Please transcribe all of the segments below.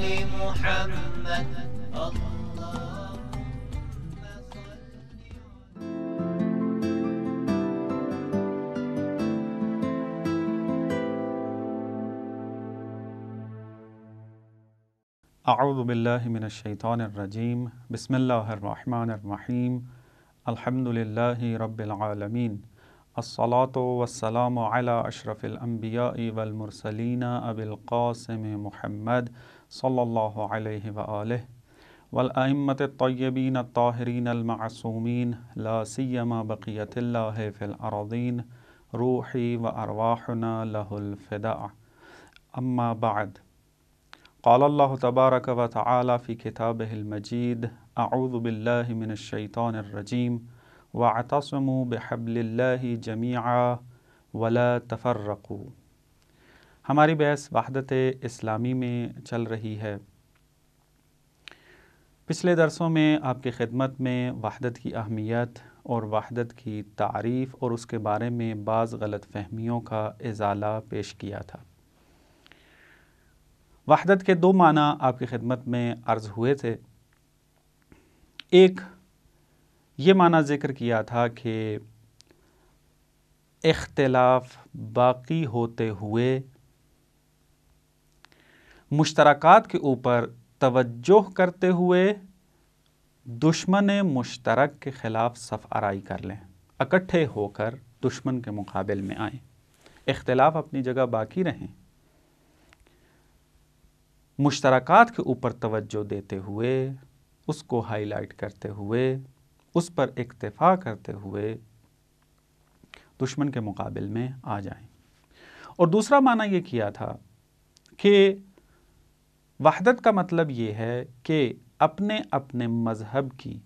آل محمد اعوذ باللہ من الشیطان الرجیم بسم اللہ الرحمن الرحیم الحمد للہ رب العالمین الصلاة والسلام علی اشرف الانبیاء والمرسلین ابی القاسم محمد صلی اللہ علیہ وآلہ والائمة الطیبین الطاہرین المعصومین لا سیما بقیت اللہ فی الارضین روحی و ارواحنا لہ الفداء اما بعد قال اللہ تبارک و تعالی فی کتابہ المجید اعوذ باللہ من الشیطان الرجیم واعتصموا بحبل اللہ جمیعا ولا تفرقوا۔ ہماری بحث وحدت اسلامی میں چل رہی ہے۔ پچھلے درسوں میں آپ کی خدمت میں وحدت کی اہمیت اور وحدت کی تعریف اور اس کے بارے میں بعض غلط فہمیوں کا ازالہ پیش کیا تھا۔ وحدت کے دو معنی آپ کی خدمت میں عرض ہوئے تھے۔ ایک یہ معنی ذکر کیا تھا کہ اختلاف باقی ہوتے ہوئے مشترکات کے اوپر توجہ کرتے ہوئے دشمن مشترک کے خلاف صف آرائی کر لیں، اکٹھے ہو کر دشمن کے مقابل میں آئیں، اختلاف اپنی جگہ باقی رہیں، مشترکات کے اوپر توجہ دیتے ہوئے، اس کو ہائی لائٹ کرتے ہوئے، اس پر اکتفا کرتے ہوئے دشمن کے مقابل میں آ جائیں۔ اور دوسرا معنی یہ کیا تھا کہ وحدت کا مطلب یہ ہے کہ اپنے اپنے مذہب کی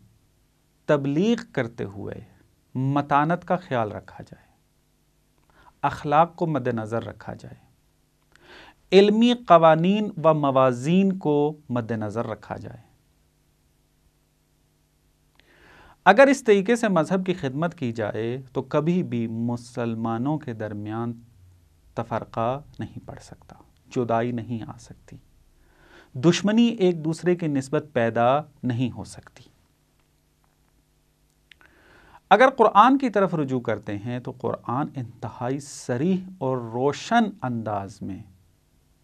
تبلیغ کرتے ہوئے متانت کا خیال رکھا جائے، اخلاق کو مد نظر رکھا جائے، علمی قوانین و موازین کو مد نظر رکھا جائے۔ اگر اس طریقے سے مذہب کی خدمت کی جائے تو کبھی بھی مسلمانوں کے درمیان تفرقہ نہیں پڑ سکتا، جدائی نہیں آ سکتی، دشمنی ایک دوسرے کی نسبت پیدا نہیں ہو سکتی۔ اگر قرآن کی طرف رجوع کرتے ہیں تو قرآن انتہائی صریح اور روشن انداز میں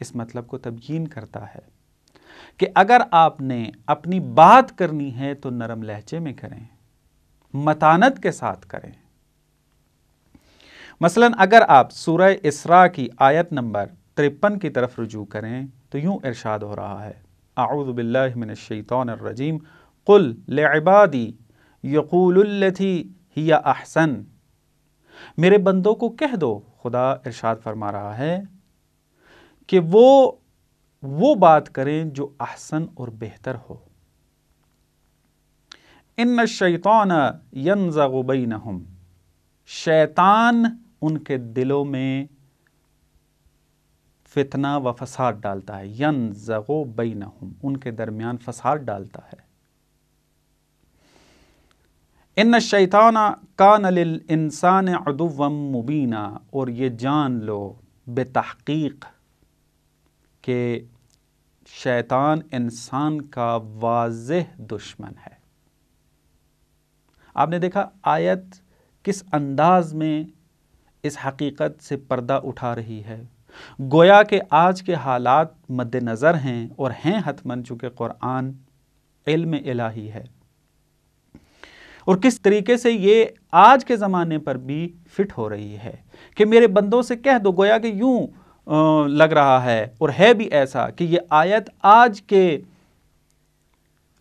اس مطلب کو تبیین کرتا ہے کہ اگر آپ نے اپنی بات کرنی ہے تو نرم لہجے میں کریں، متانت کے ساتھ کریں۔ مثلا اگر آپ سورہ اسراء کی آیت نمبر 53 کی طرف رجوع کریں تو یوں ارشاد ہو رہا ہے، اعوذ باللہ من الشیطان الرجیم قل لعبادی یقولوا التی ہی احسن۔ میرے بندوں کو کہہ دو، خدا ارشاد فرما رہا ہے کہ وہ بات کریں جو احسن اور بہتر ہو۔ ان الشیطان ینزغ بینہم، شیطان ان کے دلوں میں فتنہ و فساد ڈالتا ہے، ینزغ بینہم، ان کے درمیان فساد ڈالتا ہے۔ ان الشیطان کان للانسان عدوا مبینا، اور یہ جان لو بتحقیق کہ شیطان انسان کا واضح دشمن ہے۔ آپ نے دیکھا آیت کس انداز میں اس حقیقت سے پردہ اٹھا رہی ہے۔ گویا کہ آج کے حالات مد نظر ہیں اور ہیں حتماً، چونکہ قرآن علم الہی ہے، اور کس طریقے سے یہ آج کے زمانے پر بھی فٹ ہو رہی ہے کہ میرے بندوں سے کہہ دو، گویا کہ یوں لگ رہا ہے اور ہے بھی ایسا کہ یہ آیت آج کے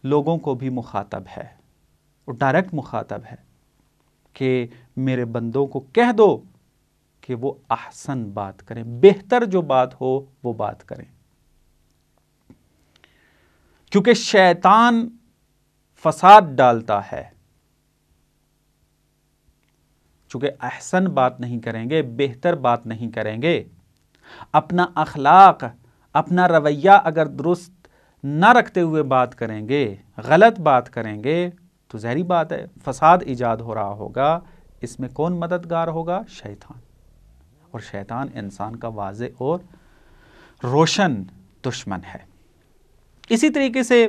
لوگوں کو بھی مخاطب ہے اور ڈائریکٹ مخاطب ہے کہ میرے بندوں کو کہہ دو کہ وہ احسن بات کریں، بہتر جو بات ہو وہ بات کریں، کیونکہ شیطان فساد ڈالتا ہے۔ چونکہ احسن بات نہیں کریں گے، بہتر بات نہیں کریں گے، اپنا اخلاق، اپنا رویہ اگر درست نہ رکھتے ہوئے بات کریں گے، غلط بات کریں گے، تو ظاہری بات ہے فساد ایجاد ہو رہا ہوگا۔ اس میں کون مددگار ہوگا؟ شیطان، اور شیطان انسان کا واضح اور روشن دشمن ہے۔ اسی طریقے سے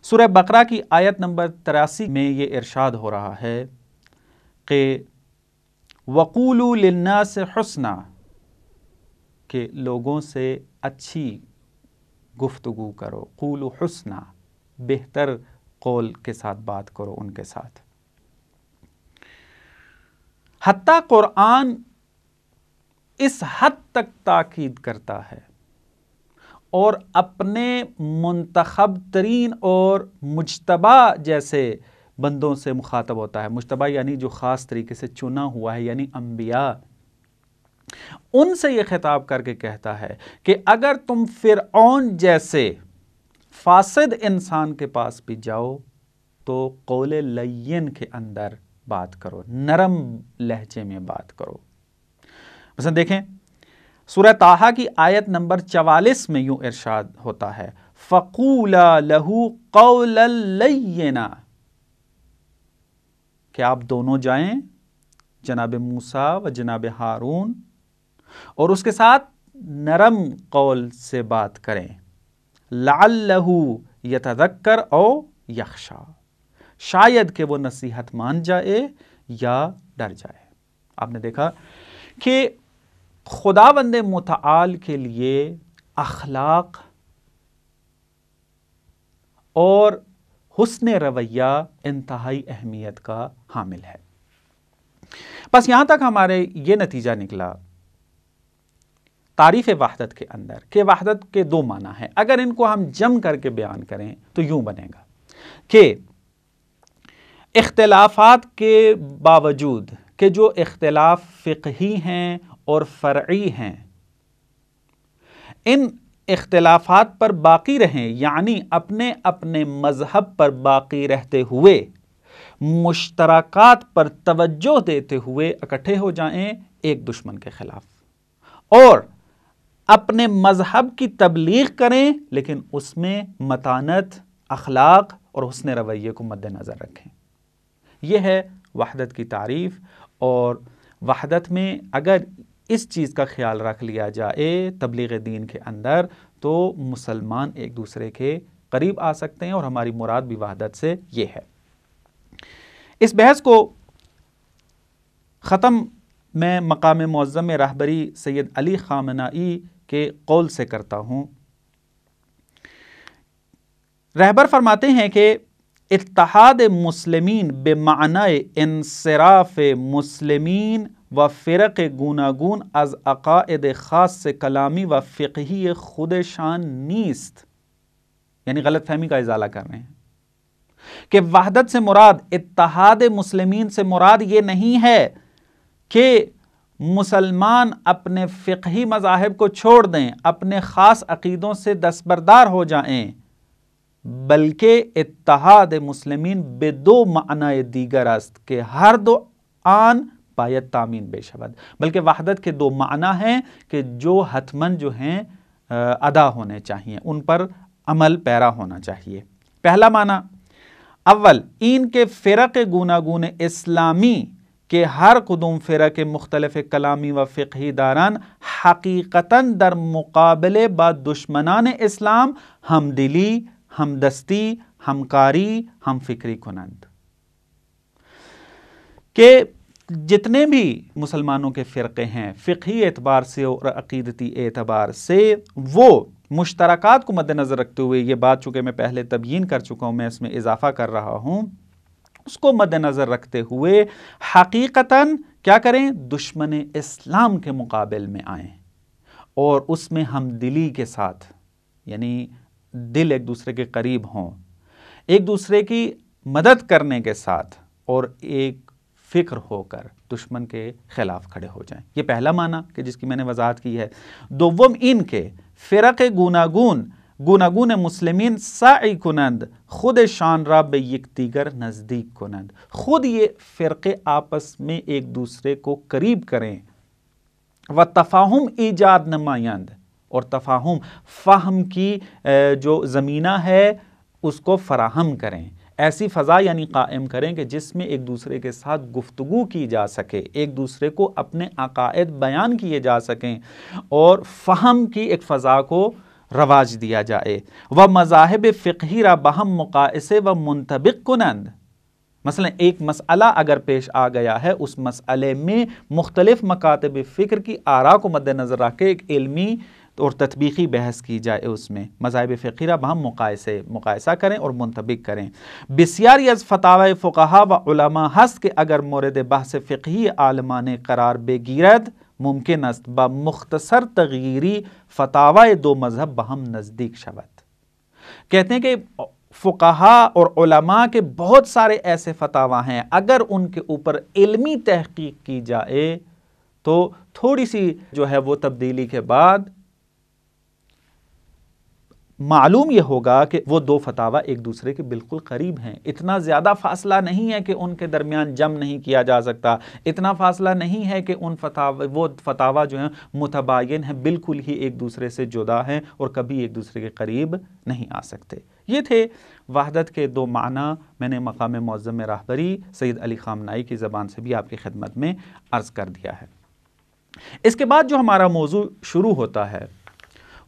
سورہ بقرہ کی آیت نمبر 83 میں یہ ارشاد ہو رہا ہے کہ وَقُولُوا لِلنَّاسِ حُسْنًا، کہ لوگوں سے اچھی گفتگو کرو، قولوا حسنا، بہتر قول کے ساتھ بات کرو ان کے ساتھ۔ حتیٰ قرآن اس حد تک تاکید کرتا ہے اور اپنے منتخب ترین اور مجتبی جیسے بندوں سے مخاطب ہوتا ہے۔ مجتبی یعنی جو خاص طریقے سے چنا ہوا ہے، یعنی انبیاء، ان سے یہ خطاب کر کے کہتا ہے کہ اگر تم فرعون جیسے فاسد انسان کے پاس بھی جاؤ تو قول لین کے اندر بات کرو، نرم لہجے میں بات کرو۔ مثلا دیکھیں سورہ طٰہٰ کی آیت نمبر 44 میں یوں ارشاد ہوتا ہے فَقُولَا لَهُ قَوْلًا لَيِّنًا، کہ آپ دونوں جائیں، جناب موسیٰ و جناب ہارون، اور اس کے ساتھ نرم قول سے بات کریں، لَعَلَّهُ يَتَذَكَّرُ أَوْ يَخْشَىٰ، شاید کہ وہ نصیحت مان جائے یا ڈر جائے۔ آپ نے دیکھا کہ خداوند متعال کے لیے اخلاق اور حسن رویہ انتہائی اہمیت کا حامل ہے۔ بس یہاں تک ہمارے یہ نتیجہ نکلا تعریف وحدت کے اندر کہ وحدت کے دو معنی ہیں۔ اگر ان کو ہم جمع کر کے بیان کریں تو یوں بنے گا کہ اختلافات کے باوجود کہ جو اختلاف فقہی ہیں اور فرعی ہیں، ان اختلافات پر باقی رہیں، یعنی اپنے اپنے مذہب پر باقی رہتے ہوئے مشترکات پر توجہ دیتے ہوئے اکٹھے ہو جائیں ایک دشمن کے خلاف، اور اپنے مذہب کی تبلیغ کریں لیکن اس میں متانت، اخلاق اور حسن رویے کو مد نظر رکھیں۔ یہ ہے وحدت کی تعریف، اور وحدت میں اگر اس چیز کا خیال رکھ لیا جائے تبلیغ دین کے اندر تو مسلمان ایک دوسرے کے قریب آ سکتے ہیں، اور ہماری مراد بھی وحدت سے یہ ہے۔ اس بحث کو ختم میں مقام معظم میں رہبری سید علی خامنائی کے قول سے کرتا ہوں۔ رہبر فرماتے ہیں کہ اتحاد مسلمین بمعنی انصراف مسلمین و فرق گوناگون از عقائد خاص کلامی و فقہی خود شان نیست، یعنی غلط فہمی کا ازالہ کر رہے ہیں کہ وحدت سے مراد، اتحاد مسلمین سے مراد یہ نہیں ہے کہ مسلمان اپنے فقہی مذاہب کو چھوڑ دیں، اپنے خاص عقیدوں سے دستبردار ہو جائیں، بلکہ اتحاد مسلمین بے دو معنی دیگر است کہ ہر دو آن باید تامین بے شود، بلکہ وحدت کے دو معنی ہیں کہ جو حتماً جو ہیں ادا ہونے چاہیے، ان پر عمل پیرا ہونا چاہیے۔ پہلا معنی، اول این کے فرق گوناگون اسلامی کہ ہر کدوم فرق مختلف کلامی و فقہی داران حقیقتاً در مقابلے با دشمنان اسلام ہمدلی، ہمدستی، ہمکاری، ہم فکری کنند، کہ جتنے بھی مسلمانوں کے فرقے ہیں فقہی اعتبار سے اور عقیدتی اعتبار سے، وہ مشترکات کو مد نظر رکھتے ہوئے، یہ بات چونکہ میں پہلے تبیین کر چکا ہوں، میں اس میں اضافہ کر رہا ہوں، اس کو مد نظر رکھتے ہوئے حقیقتاً کیا کریں، دشمن اسلام کے مقابل میں آئیں اور اس میں ہم دلی کے ساتھ، یعنی دل ایک دوسرے کے قریب ہوں، ایک دوسرے کی مدد کرنے کے ساتھ، اور ایک فکر ہو کر دشمن کے خلاف کھڑے ہو جائیں۔ یہ پہلا معنی کہ جس کی میں نے وضاحت کی ہے۔ دوم ان کے فرق گوناگون مسلمین سعی کنند خود شان را به یکدیگر نزدیک کنند، خود یہ فرقے آپس میں ایک دوسرے کو قریب کریں، و تفاہم ایجاد نمائند، اور تفاہم، فہم کی جو زمینہ ہے اس کو فراہم کریں، ایسی فضا یعنی قائم کریں کہ جس میں ایک دوسرے کے ساتھ گفتگو کی جا سکے، ایک دوسرے کو اپنے عقائد بیان کیے جا سکیں، اور فہم کی ایک فضا کو رواج دیا جائے. و مذاہب فقہی را بہم مقائسے و منطبق کنند. مثلا ایک مسئلہ اگر پیش آ گیا ہے، اس مسئلے میں مختلف مکاتب فکر کی آراء کو مد نظر رکھ کے ایک علمی اور تطبیقی بحث کی جائے. اس میں مذاہب فقہی را بہم مقایسہ کریں اور منطبق کریں. بسیاری از فتاوی فقہا و علماء ہست کہ اگر مورد بحث فقہی عالمان قرار بگیرد ممکن است با مختصر تغییری فتاوی دو مذہب بہم نزدیک شود. کہتے ہیں کہ فقہا اور علماء کے بہت سارے ایسے فتاوی ہیں، اگر ان کے اوپر علمی تحقیق کی جائے تو تھوڑی سی جو ہے وہ تبدیلی کے بعد معلوم یہ ہوگا کہ وہ دو فتاوی ایک دوسرے کے بالکل قریب ہیں. اتنا زیادہ فاصلہ نہیں ہے کہ ان کے درمیان جمع نہیں کیا جا سکتا، اتنا فاصلہ نہیں ہے کہ وہ فتاوی جو ہیں متباین ہیں، بالکل ہی ایک دوسرے سے جدا ہیں اور کبھی ایک دوسرے کے قریب نہیں آ سکتے. یہ تھے وحدت کے دو معنی. میں نے مقام معظم راہبری سید علی خامنائی کی زبان سے بھی آپ کی خدمت میں عرض کر دیا ہے. اس کے بعد جو ہمارا موضوع شروع ہوتا ہے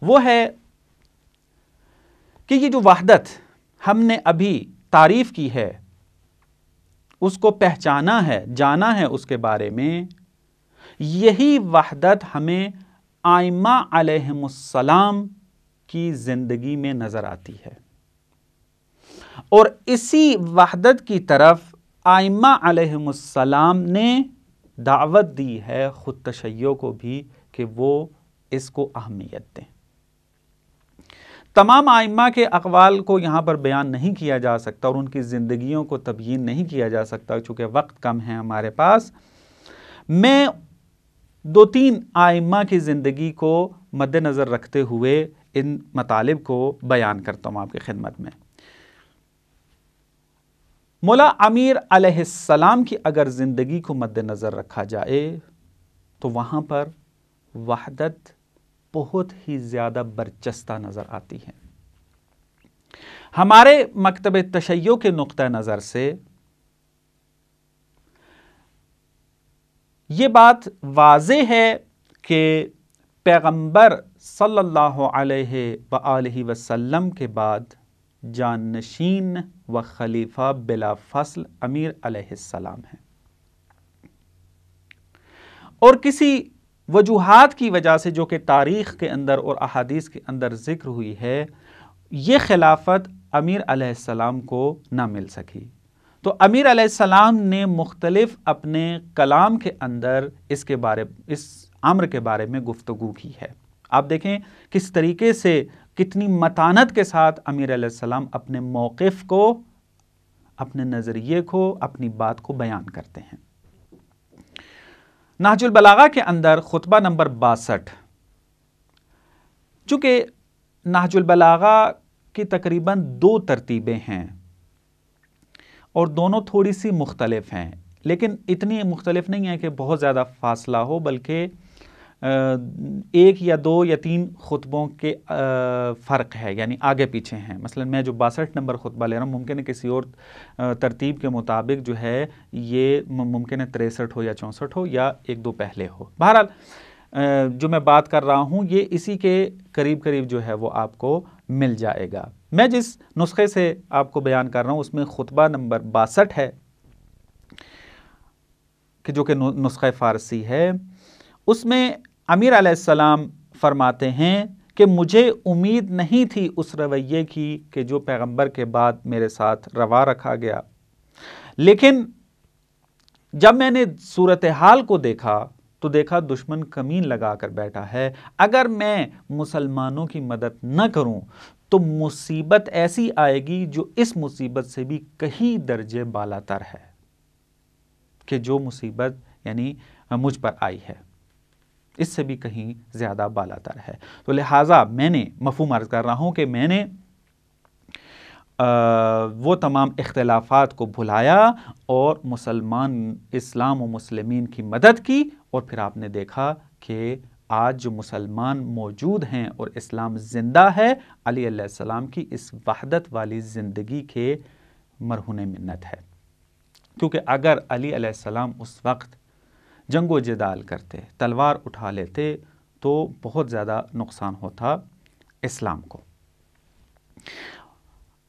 وہ ہے کہ یہ جو وحدت ہم نے ابھی تعریف کی ہے، اس کو پہچانا ہے، جانا ہے اس کے بارے میں، یہی وحدت ہمیں ائمہ علیہم السلام کی زندگی میں نظر آتی ہے، اور اسی وحدت کی طرف ائمہ علیہم السلام نے دعوت دی ہے خود تشیع کو بھی کہ وہ اس کو اہمیت دیں. تمام ائمہ کے اقوال کو یہاں پر بیان نہیں کیا جا سکتا اور ان کی زندگیوں کو تبیین نہیں کیا جا سکتا چونکہ وقت کم ہے ہمارے پاس. میں دو تین ائمہ کی زندگی کو مد نظر رکھتے ہوئے ان مطالب کو بیان کرتا ہوں آپ کی خدمت میں. مولا امیر علیہ السلام کی اگر زندگی کو مد نظر رکھا جائے تو وہاں پر وحدت بہت ہی زیادہ برجستہ نظر آتی ہے. ہمارے مکتب تشیع کے نقطہ نظر سے یہ بات واضح ہے کہ پیغمبر صلی اللہ علیہ وآلہ وسلم کے بعد جانشین و خلیفہ بلا فصل امیر علیہ السلام ہیں، اور کسی وجوہات کی وجہ سے جو کہ تاریخ کے اندر اور احادیث کے اندر ذکر ہوئی ہے، یہ خلافت امیر علیہ السلام کو نہ مل سکی. تو امیر علیہ السلام نے مختلف اپنے کلام کے اندر اس امر کے بارے میں گفتگو کی ہے. آپ دیکھیں کس طریقے سے، کتنی متانت کے ساتھ امیر علیہ السلام اپنے موقف کو، اپنے نظریے کو، اپنی بات کو بیان کرتے ہیں. نہج البلاغہ کے اندر خطبہ نمبر 62، چونکہ نہج البلاغہ کی تقریباً 2 ترتیبیں ہیں اور دونوں تھوڑی سی مختلف ہیں، لیکن اتنی مختلف نہیں ہے کہ بہت زیادہ فاصلہ ہو، بلکہ 1 یا 2 یا 3 خطبوں کے فرق ہے، یعنی آگے پیچھے ہیں. مثلا میں جو 62 نمبر خطبہ لے رہا ہوں، ممکن ہے کسی اور ترتیب کے مطابق جو ہے یہ ممکن ہے 63 ہو یا 64 ہو یا 1-2 پہلے ہو. بہرحال جو میں بات کر رہا ہوں یہ اسی کے قریب جو ہے وہ آپ کو مل جائے گا. میں جس نسخے سے آپ کو بیان کر رہا ہوں اس میں خطبہ نمبر 62 ہے کہ جو کہ نسخہ فارسی ہے. اس میں امیر علیہ السلام فرماتے ہیں کہ مجھے امید نہیں تھی اس رویے کی کہ جو پیغمبر کے بعد میرے ساتھ روا رکھا گیا، لیکن جب میں نے صورتحال کو دیکھا تو دیکھا دشمن کمین لگا کر بیٹھا ہے. اگر میں مسلمانوں کی مدد نہ کروں تو مصیبت ایسی آئے گی جو اس مصیبت سے بھی کئی درجے بالا تر ہے، کہ جو مصیبت یعنی مجھ پر آئی ہے اس سے بھی کہیں زیادہ بالا تر ہے. تو لہٰذا میں نے مفہوم عرض کر رہا ہوں کہ میں نے وہ تمام اختلافات کو بھلایا اور اسلام و مسلمین کی مدد کی، اور پھر آپ نے دیکھا کہ آج جو مسلمان موجود ہیں اور اسلام زندہ ہے، علی علیہ السلام کی اس وحدت والی زندگی کے مرہون منت ہے. کیونکہ اگر علی علیہ السلام اس وقت جنگ و جدال کرتے، تلوار اٹھا لیتے تو بہت زیادہ نقصان ہوتا اسلام کو۔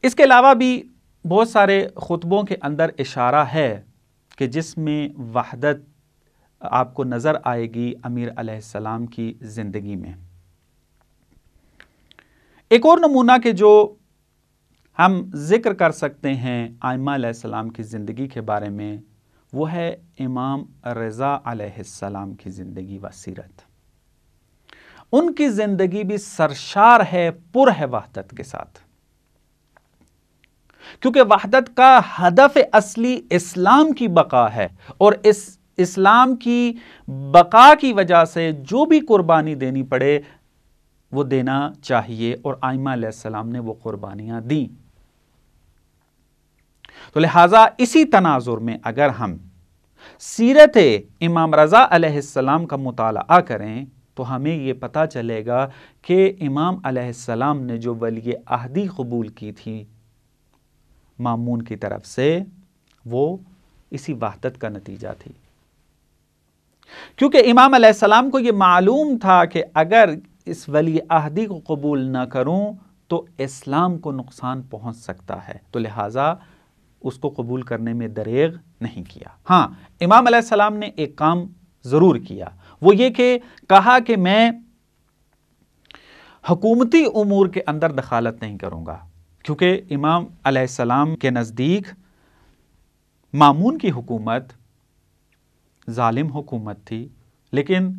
اس کے علاوہ بھی بہت سارے خطبوں کے اندر اشارہ ہے کہ جس میں وحدت آپ کو نظر آئے گی امیر علیہ السلام کی زندگی میں۔ ایک اور نمونہ کہ جو ہم ذکر کر سکتے ہیں ائمہ علیہ السلام کی زندگی کے بارے میں، وہ ہے امام رضا علیہ السلام کی زندگی و سیرت۔ ان کی زندگی بھی سرشار ہے، پر ہے وحدت کے ساتھ، کیونکہ وحدت کا ہدف اصلی اسلام کی بقا ہے، اور اس اسلام کی بقا کی وجہ سے جو بھی قربانی دینی پڑے وہ دینا چاہیے، اور ائمہ علیہ السلام نے وہ قربانیاں دیں۔ تو لہٰذا اسی تناظر میں اگر ہم سیرت امام رضا علیہ السلام کا مطالعہ کریں تو ہمیں یہ پتہ چلے گا کہ امام علیہ السلام نے جو ولی عہدی قبول کی تھی مامون کی طرف سے، وہ اسی وحدت کا نتیجہ تھی، کیونکہ امام علیہ السلام کو یہ معلوم تھا کہ اگر اس ولی عہدی کو قبول نہ کروں تو اسلام کو نقصان پہنچ سکتا ہے، تو لہٰذا اس کو قبول کرنے میں دریغ نہیں کیا۔ ہاں، امام علیہ السلام نے ایک کام ضرور کیا، وہ یہ کہ کہا کہ میں حکومتی امور کے اندر دخالت نہیں کروں گا، کیونکہ امام علیہ السلام کے نزدیک مامون کی حکومت ظالم حکومت تھی، لیکن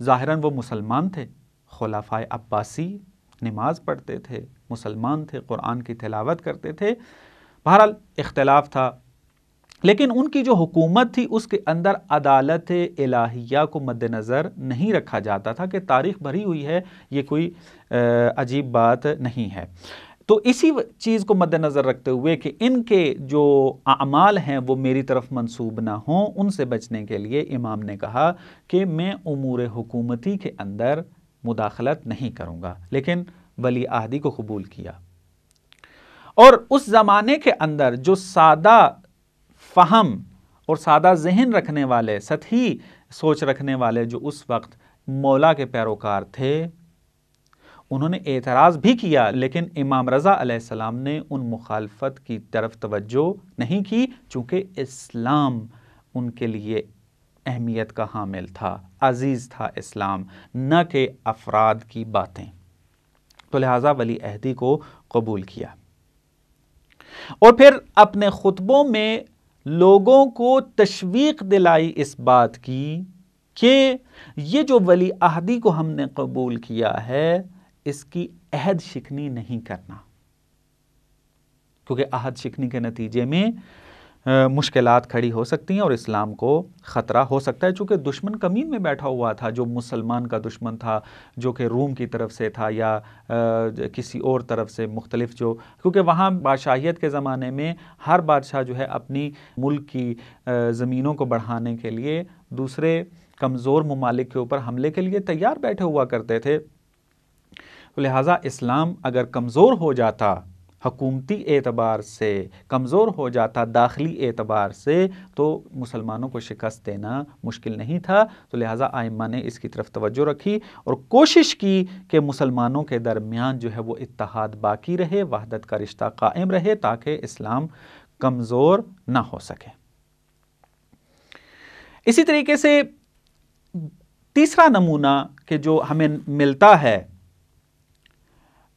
ظاہراً وہ مسلمان تھے، خلفائے عباسی نماز پڑھتے تھے، مسلمان تھے، قرآن کی تلاوت کرتے تھے، بہرحال اختلاف تھا، لیکن ان کی جو حکومت تھی اس کے اندر عدالت الہیہ کو مد نظر نہیں رکھا جاتا تھا کہ تاریخ بھری ہوئی ہے، یہ کوئی عجیب بات نہیں ہے۔ تو اسی چیز کو مد نظر رکھتے ہوئے کہ ان کے جو اعمال ہیں وہ میری طرف منسوب نہ ہوں، ان سے بچنے کے لیے امام نے کہا کہ میں امور حکومتی کے اندر مداخلت نہیں کروں گا، لیکن ولی عہدی کو قبول کیا۔ اور اس زمانے کے اندر جو سادہ فہم اور سادہ ذہن رکھنے والے، سطحی سوچ رکھنے والے جو اس وقت مولا کے پیروکار تھے، انہوں نے اعتراض بھی کیا، لیکن امام رضا علیہ السلام نے ان مخالفت کی طرف توجہ نہیں کی، چونکہ اسلام ان کے لیے اہمیت کا حامل تھا، عزیز تھا اسلام، نہ کہ افراد کی باتیں، تو لہٰذا ولی عہدی کو قبول کیا۔ اور پھر اپنے خطبوں میں لوگوں کو تشویق دلائی اس بات کی کہ یہ جو ولی عہدی کو ہم نے قبول کیا ہے اس کی عہد شکنی نہیں کرنا، کیونکہ عہد شکنی کے نتیجے میں مشکلات کھڑی ہو سکتی ہیں اور اسلام کو خطرہ ہو سکتا ہے، چونکہ دشمن کمین میں بیٹھا ہوا تھا، جو مسلمان کا دشمن تھا، جو کہ روم کی طرف سے تھا یا کسی اور طرف سے مختلف، جو کیونکہ وہاں بادشاہیت کے زمانے میں ہر بادشاہ جو ہے اپنی ملک کی زمینوں کو بڑھانے کے لیے دوسرے کمزور ممالک کے اوپر حملے کے لیے تیار بیٹھے ہوا کرتے تھے، لہٰذا اسلام اگر کمزور ہو جاتا، حکومتی اعتبار سے کمزور ہو جاتا، داخلی اعتبار سے، تو مسلمانوں کو شکست دینا مشکل نہیں تھا، تو لہٰذا ائمہ نے اس کی طرف توجہ رکھی اور کوشش کی کہ مسلمانوں کے درمیان جو ہے وہ اتحاد باقی رہے، وحدت کا رشتہ قائم رہے، تاکہ اسلام کمزور نہ ہو سکے۔ اسی طریقے سے تیسرا نمونہ کہ جو ہمیں ملتا ہے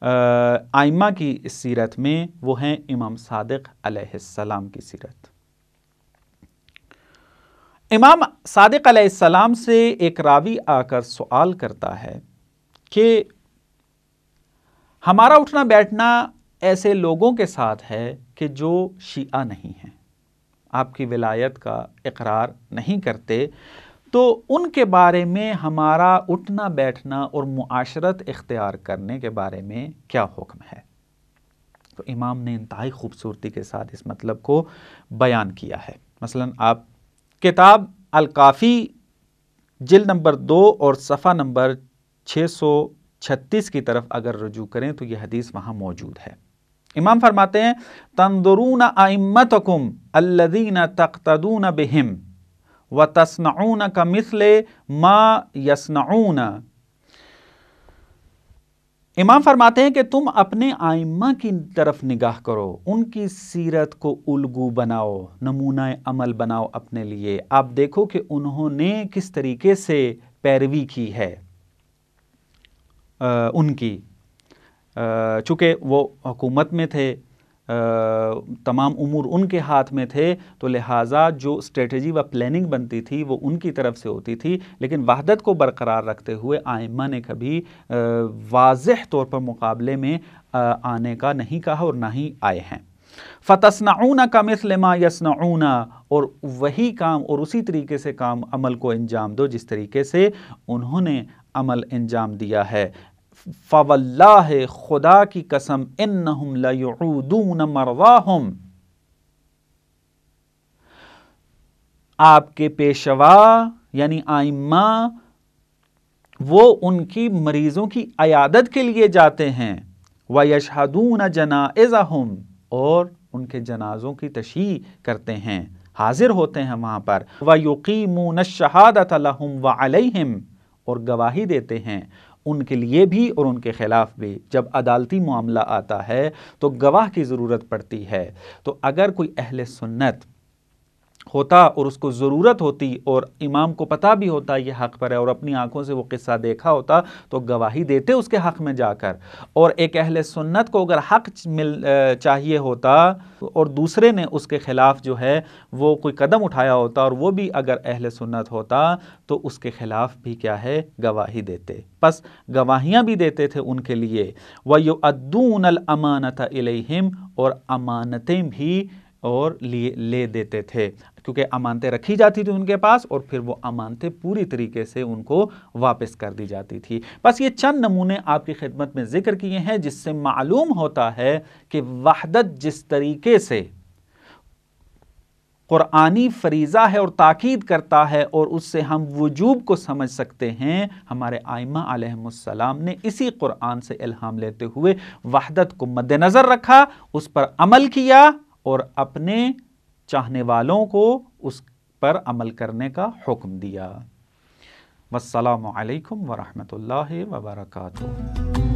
ائمہ کی سیرت میں، وہ ہیں امام صادق علیہ السلام کی سیرت۔ امام صادق علیہ السلام سے ایک راوی آ کر سوال کرتا ہے کہ ہمارا اٹھنا بیٹھنا ایسے لوگوں کے ساتھ ہے کہ جو شیعہ نہیں ہیں، آپ کی ولایت کا اقرار نہیں کرتے، تو ان کے بارے میں ہمارا اٹھنا بیٹھنا اور معاشرت اختیار کرنے کے بارے میں کیا حکم ہے؟ تو امام نے انتہائی خوبصورتی کے ساتھ اس مطلب کو بیان کیا ہے۔ مثلا آپ کتاب الکافی جلد نمبر 2 اور صفحہ نمبر 636 کی طرف اگر رجوع کریں تو یہ حدیث وہاں موجود ہے۔ امام فرماتے ہیں تنظرون ائمتکم الذین تقتدون بہم وتصنعون کمثل ما یصنعون، امام فرماتے ہیں کہ تم اپنے آئمہ کی طرف نگاہ کرو، ان کی سیرت کو الگو بناؤ، نمونہ عمل بناؤ اپنے لیے. آپ دیکھو کہ انہوں نے کس طریقے سے پیروی کی ہے ان کی. چونکہ وہ حکومت میں تھے، تمام امور ان کے ہاتھ میں تھے، تو لہٰذا جو اسٹریٹجی و پلاننگ بنتی تھی وہ ان کی طرف سے ہوتی تھی. لیکن وحدت کو برقرار رکھتے ہوئے آئمہ نے کبھی واضح طور پر مقابلے میں آنے کا نہیں کہا اور نہ ہی آئے ہیں. فَتَصْنَعُونَ كَمِثْلِ مَا يَصْنَعُونَ، اور وہی کام اور اسی طریقے سے عمل کو انجام دو جس طریقے سے انہوں نے عمل انجام دیا ہے. فَوَاللَّهِ، خدا کی قسم، اِنَّهُمْ لَيُعُودُونَ مَرْضَاهُمْ، آپ کے پیشوا یعنی آئمہ وہ ان کی مریضوں کی عیادت کے لیے جاتے ہیں. وَيَشْهَدُونَ جَنَائِزَهُمْ، اور ان کے جنازوں کی تشییع کرتے ہیں، حاضر ہوتے ہیں وہاں پر. وَيُقِيمُونَ الشَّهَادَةَ لَهُمْ وَعَلَيْهِمْ، اور گواہی دیتے ہیں ان کے لیے بھی اور ان کے خلاف بھی. جب عدالتی معاملہ آتا ہے تو گواہ کی ضرورت پڑتی ہے. تو اگر کوئی اہل سنت ہوتا اور اس کو ضرورت ہوتی اور امام کو پتہ بھی ہوتا یہ حق پر ہے اور اپنی آنکھوں سے وہ قصہ دیکھا ہوتا تو گواہی دیتے اس کے حق میں جا کر. اور ایک اہل سنت کو اگر حق چاہیے ہوتا اور دوسرے نے اس کے خلاف جو ہے وہ کوئی قدم اٹھایا ہوتا اور وہ بھی اگر اہل سنت ہوتا تو اس کے خلاف بھی کیا ہے گواہی دیتے. پس گواہیاں بھی دیتے تھے ان کے لیے. وَيُؤَدُّونَ الْأَمَانَةَ إِلَيْهِمْ، اور امانتیں بھی اور لے دیتے تھے، کیونکہ امانتیں رکھی جاتی تھی ان کے پاس اور پھر وہ امانتیں پوری طریقے سے ان کو واپس کر دی جاتی تھی. بس یہ چند نمونے آپ کی خدمت میں ذکر کیے ہیں جس سے معلوم ہوتا ہے کہ وحدت جس طریقے سے قرآنی فریضہ ہے اور تاکید کرتا ہے اور اس سے ہم وجوب کو سمجھ سکتے ہیں، ہمارے آئمہ علیہم السلام نے اسی قرآن سے الہام لیتے ہوئے وحدت کو مد نظر رکھا، اس پر عمل کیا اور اپنے چاہنے والوں کو اس پر عمل کرنے کا حکم دیا. والسلام علیکم ورحمۃ اللہ وبرکاتہ.